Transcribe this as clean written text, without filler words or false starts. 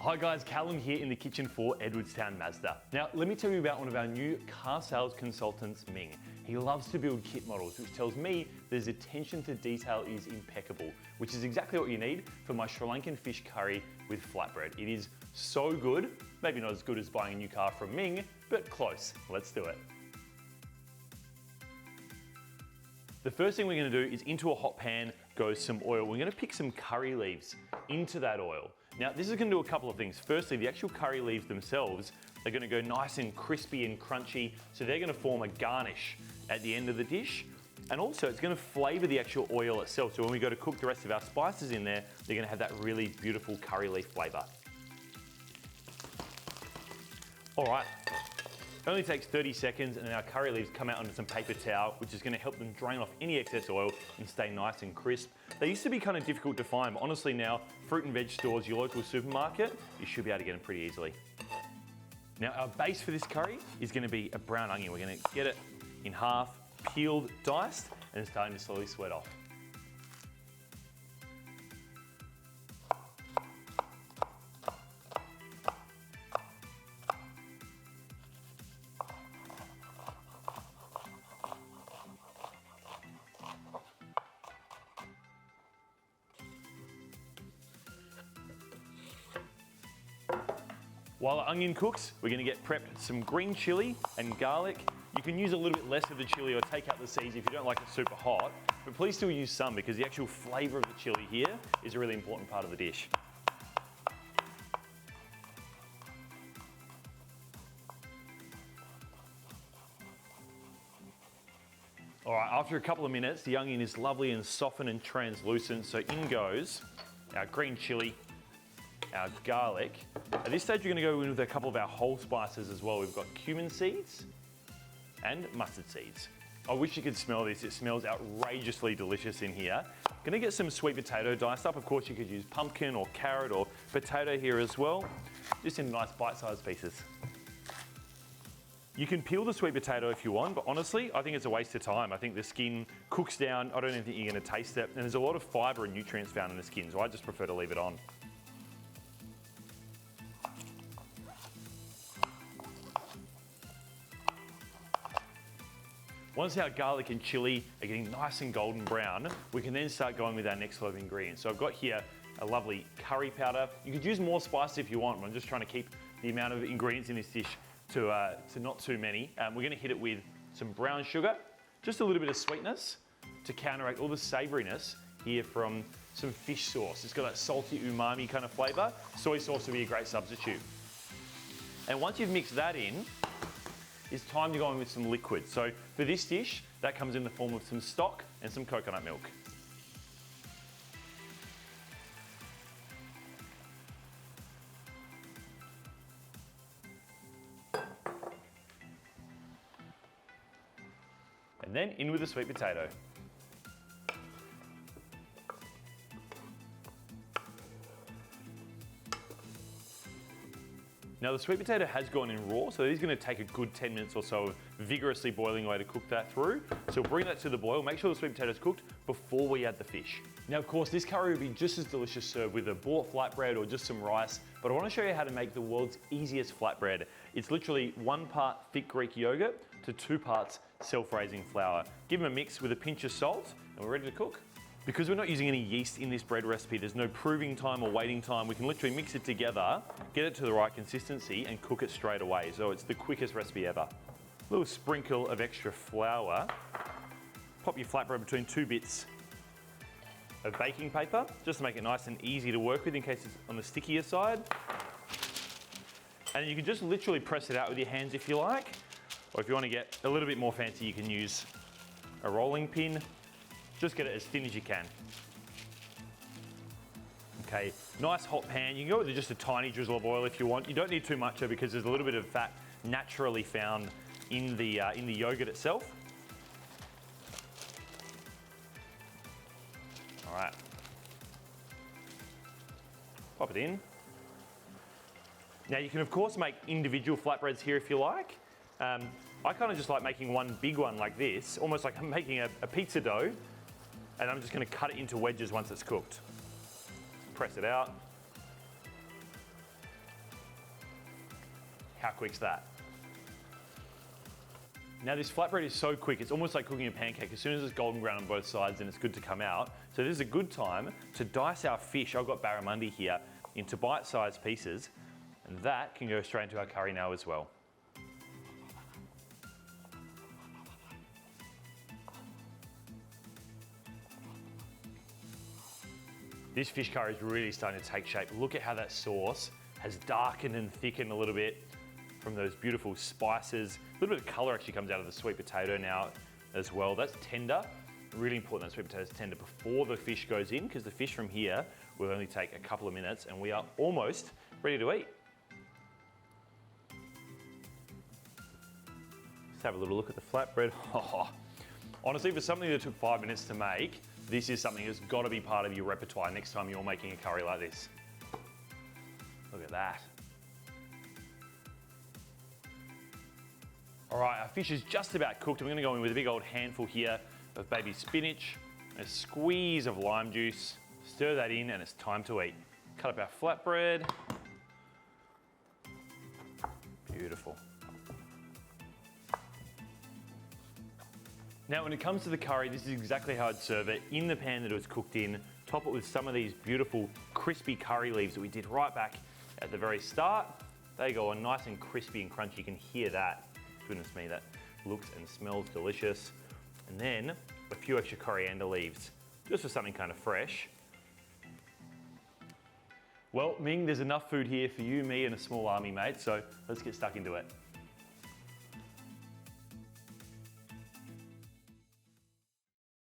Hi guys, Callum here in the kitchen for Edwardstown Mazda. Now, let me tell you about one of our new car sales consultants, Ming. He loves to build kit models, which tells me that his attention to detail is impeccable, which is exactly what you need for my Sri Lankan fish curry with flatbread. It is so good, maybe not as good as buying a new car from Ming, but close. Let's do it. The first thing we're going to do is into a hot pan goes some oil. We're going to pick some curry leaves into that oil. Now this is going to do a couple of things. Firstly, the actual curry leaves themselves are going to go nice and crispy and crunchy, so they're going to form a garnish at the end of the dish. And also it's going to flavour the actual oil itself, so when we go to cook the rest of our spices in there, they're going to have that really beautiful curry leaf flavour. Alright, it only takes 30 seconds and then our curry leaves come out onto some paper towel, which is going to help them drain off any excess oil and stay nice and crisp. They used to be kind of difficult to find, but honestly now, fruit and veg stores, your local supermarket, you should be able to get them pretty easily. Now our base for this curry is going to be a brown onion. We're going to get it in half, peeled, diced, and it's starting to slowly sweat off. While the onion cooks, we're going to get prepped some green chilli and garlic. You can use a little bit less of the chilli or take out the seeds if you don't like it super hot, but please still use some because the actual flavour of the chilli here is a really important part of the dish. Alright, after a couple of minutes, the onion is lovely and softened and translucent, so in goes our green chilli, our garlic. At this stage, we're going to go in with a couple of our whole spices as well. We've got cumin seeds and mustard seeds. I wish you could smell this. It smells outrageously delicious in here. Going to get some sweet potato diced up. Of course, you could use pumpkin or carrot or potato here as well, just in nice bite-sized pieces. You can peel the sweet potato if you want, but honestly, I think it's a waste of time. I think the skin cooks down. I don't even think you're going to taste it. And there's a lot of fibre and nutrients found in the skin, so I just prefer to leave it on. Once our garlic and chilli are getting nice and golden brown, we can then start going with our next lot of ingredients. So I've got here a lovely curry powder. You could use more spice if you want, but I'm just trying to keep the amount of ingredients in this dish to not too many. We're going to hit it with some brown sugar, just a little bit of sweetness to counteract all the savouriness here from some fish sauce. It's got that salty umami kind of flavour. Soy sauce would be a great substitute. And once you've mixed that in, it's time to go in with some liquid. So for this dish, that comes in the form of some stock and some coconut milk. And then in with the sweet potato. Now the sweet potato has gone in raw, so it is going to take a good 10 minutes or so of vigorously boiling away to cook that through. So bring that to the boil, make sure the sweet potato is cooked before we add the fish. Now of course this curry would be just as delicious served with a bought flatbread or just some rice, but I want to show you how to make the world's easiest flatbread. It's literally 1 part thick Greek yogurt to 2 parts self-raising flour. Give them a mix with a pinch of salt and we're ready to cook. Because we're not using any yeast in this bread recipe, there's no proving time or waiting time. We can literally mix it together, get it to the right consistency and cook it straight away. So it's the quickest recipe ever. A little sprinkle of extra flour. Pop your flatbread between 2 bits of baking paper, just to make it nice and easy to work with in case it's on the stickier side. And you can just literally press it out with your hands if you like. Or if you want to get a little bit more fancy, you can use a rolling pin. Just get it as thin as you can. Okay, nice hot pan. You can go with just a tiny drizzle of oil if you want. You don't need too much though because there's a little bit of fat naturally found in the yogurt itself. All right. Pop it in. Now you can of course make individual flatbreads here if you like. I kind of just like making one big one like this, almost like I'm making a pizza dough. And I'm just going to cut it into wedges once it's cooked. Press it out. How quick's that? Now this flatbread is so quick, it's almost like cooking a pancake. As soon as it's golden brown on both sides, then it's good to come out. So this is a good time to dice our fish. I've got barramundi here into bite-sized pieces, and that can go straight into our curry now as well. This fish curry is really starting to take shape. Look at how that sauce has darkened and thickened a little bit from those beautiful spices. A little bit of color actually comes out of the sweet potato now as well. That's tender. Really important that sweet potato is tender before the fish goes in, because the fish from here will only take a couple of minutes and we are almost ready to eat. Let's have a little look at the flatbread. Honestly, for something that took 5 minutes to make, this is something that's got to be part of your repertoire next time you're making a curry like this. Look at that. All right, our fish is just about cooked. I'm gonna go in with a big old handful here of baby spinach, a squeeze of lime juice, stir that in, and it's time to eat. Cut up our flatbread. Beautiful. Now, when it comes to the curry, this is exactly how I'd serve it in the pan that it was cooked in. Top it with some of these beautiful crispy curry leaves that we did right back at the very start. They go on nice and crispy and crunchy. You can hear that. Goodness me, that looks and smells delicious. And then a few extra coriander leaves, just for something kind of fresh. Well, Ming, there's enough food here for you, me, and a small army, mate, so let's get stuck into it.